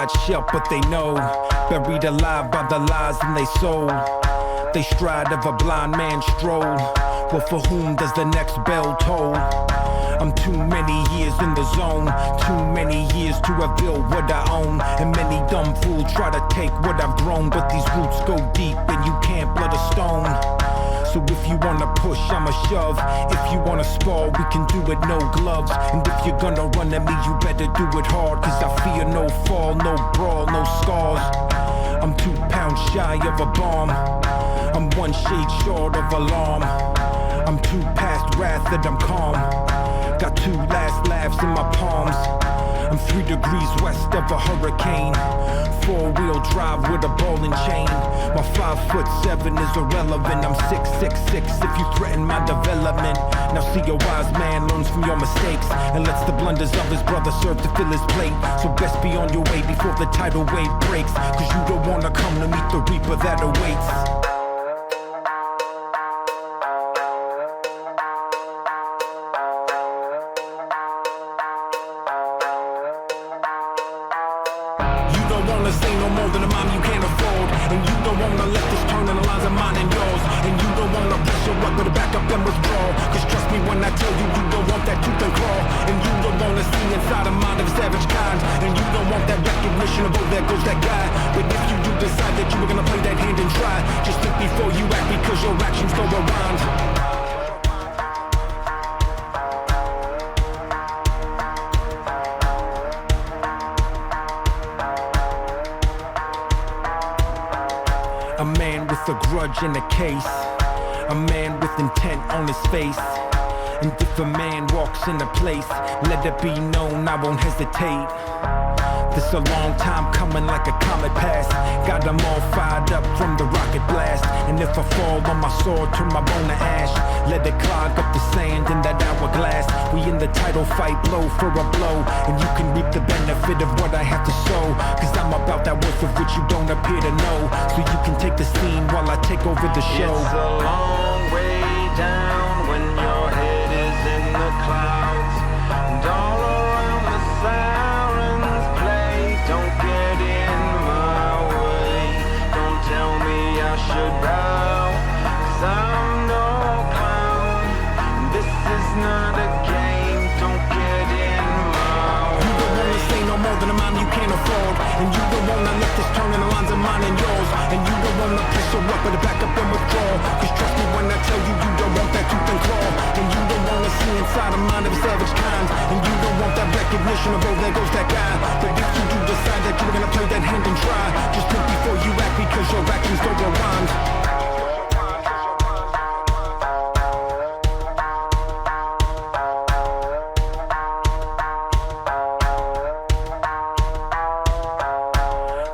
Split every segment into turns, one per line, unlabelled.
wide shut, but they know. Buried alive by the lies in they soul. They stride of a blind man's stroll. But for whom does the next bell toll? I'm too many years in the zone. Too many years to have built what I own. And many dumb fools try to take what I've grown. But these roots go deep and you can't blood a stone. So if you wanna push, I'ma shove. If you wanna spar, we can do it no gloves. And if you're gonna run at me, you better do it hard. Cause I fear no fall, no brawl, no scars. I'm 2 pounds shy of a bomb. I'm 1 shade short of alarm. I'm too past wrath that I'm calm. Got 2 last laughs in my palms. I'm 3 degrees west of a hurricane. 4-wheel drive with a ball and chain. My 5'7" is irrelevant. I'm 6'6" if you threaten my development. Now see, a wise man learns from your mistakes and lets the blunders of his brother serve to fill his plate. So best be on your way before the tidal wave breaks. Cause you don't wanna come to meet the reaper that awaits. Say no more than a mom you can't afford. And you don't wanna let this turn in the lines of mine and yours. And you don't wanna press your luck, but back up and withdraw. Cause trust me when I tell you, you don't want that tooth and claw. And you don't wanna see inside the mind of savage kind. And you don't want that recognition of, oh, there goes that guy. But if you do decide that you were gonna play that hand and try, just think before you act, because your actions go around. A man with a grudge in a case. A man with intent on his face. And if a man walks in a place, let it be known I won't hesitate. This a long time coming like a comet pass. Got them all fired up from the rocket blast. And if I fall on my sword, turn my bone to ash. Let it clog up the sand in that hourglass. We in the title fight, blow for a blow. And you can reap the benefit of what I have to sow. Cause I'm about that worth of which you don't appear to know. So you can take the scene while I take over the show.
It's a long way down when your head is in the clouds. And all around the sirens play. Don't get in my way. Don't tell me I should bow. Cause I'm no clown. This is not a game. Don't get in my way.
You don't wanna say no more than a mom you can't afford. And you don't wanna let this turn in the lines of mine and yours. And you don't wanna press your luck, but back up and withdraw. Cause trust me when I tell you, you don't want that tooth and claw. And you don't wanna see inside the mind of a savage kind. And you don't want that recognition of, oh, there goes that guy. But if you do decide that you're gonna play that hand and try, just think before you act, because your actions go around.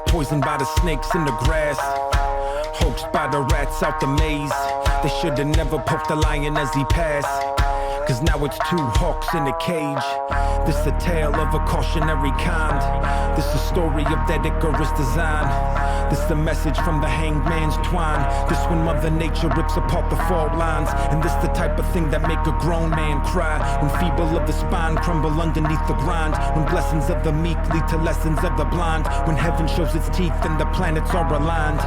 Poisoned by the snakes in the grass, hoaxed by the rats out the maze. They should've never poked the lion as he passed. Cause now it's 2 hawks in a cage. This a tale of a cautionary kind. This a story of that Icarus design. This a message from the hanged man's twine. This when Mother Nature rips apart the fault lines. And this the type of thing that make a grown man cry. When feeble of the spine crumble underneath the grind. When blessings of the meek lead to lessons of the blind. When heaven shows its teeth and the planets are aligned.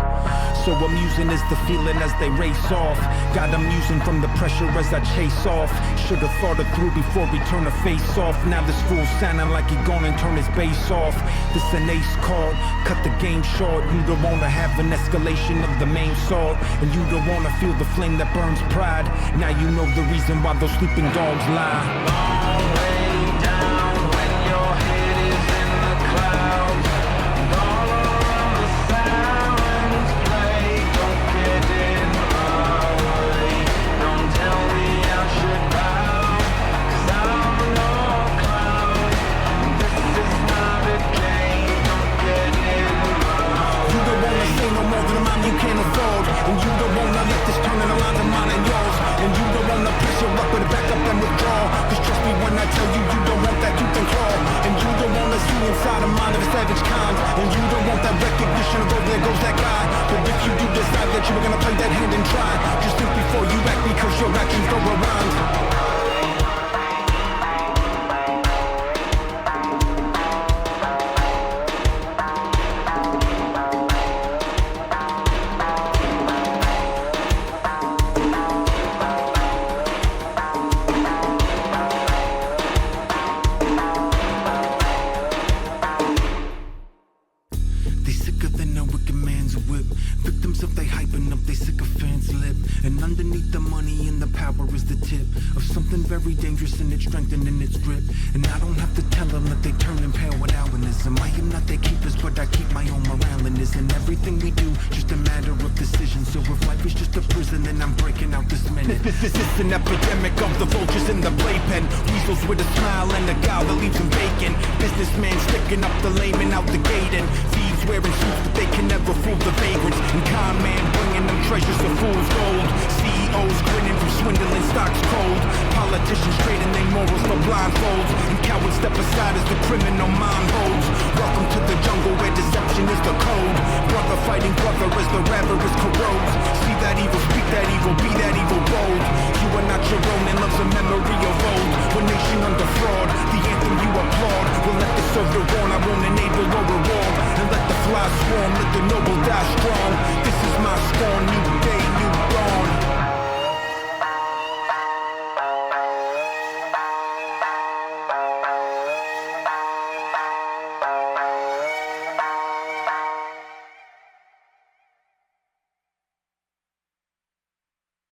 So amusing is the feeling as they race off. Got amusing from the pressure as I chase off. Should've thought it through before we turn the face off. Now this fool sounding like he gone and turn his bass off. This an ace card, cut the game short. You don't wanna have an escalation of the main sword. And you don't wanna feel the flame that burns pride. Now you know the reason why those sleeping dogs lie.
Long way down when your head is in the clouds. And all around the sirens play. Don't get in my way. Don't tell me I should bow. Cause I'm no clown. This is not a game. Don't get in my way.
You don't wanna say no more than a mom you can't afford. And you don't wanna let this turn in the lines of mine and yours. And you don't wanna press your luck, but back up and withdraw. Cause trust me when I tell you, you don't want that tooth and claw. And you don't wanna see inside the mind of a savage kind. And you don't want that recognition of, oh, there goes that guy. But if you do decide that you were gonna play that hand and try, just think before you act, because your actions go around. of they hyping up they sycophants lip. And underneath the money and the power is the tip of something very dangerous, and it's strengthening its grip. And I don't have to tell them that they turning pale with Albinism. I am not their keepers, but I keep my own morale in this. And everything we do, just a matter of decision. So if life is just a prison, then I'm breaking out this minute. This is an epidemic of the vultures in the playpen. Weasels with a smile and a gal that leaves them vacant. Businessmen sticking up the lame and out the gate. And thieves wearing suits, but they can never fool the vagrants. And con man bringing them treasures of fool's gold. CEOs grinning from swindling stocks cold. Politicians trading their morals for blindfolds. And cowards step aside as the criminal mind holds. Welcome to the jungle where deception is the code. Brother fighting brother as the avarice corrodes. See that evil, speak that evil, be that evil bold. You are not your own and love's a memory of old. One nation under fraud, the anthem you applaud. Will let the server warn, I won't enable or reward. And let the fly swarm, let the noble die strong. This is my scorn, new day, new dawn.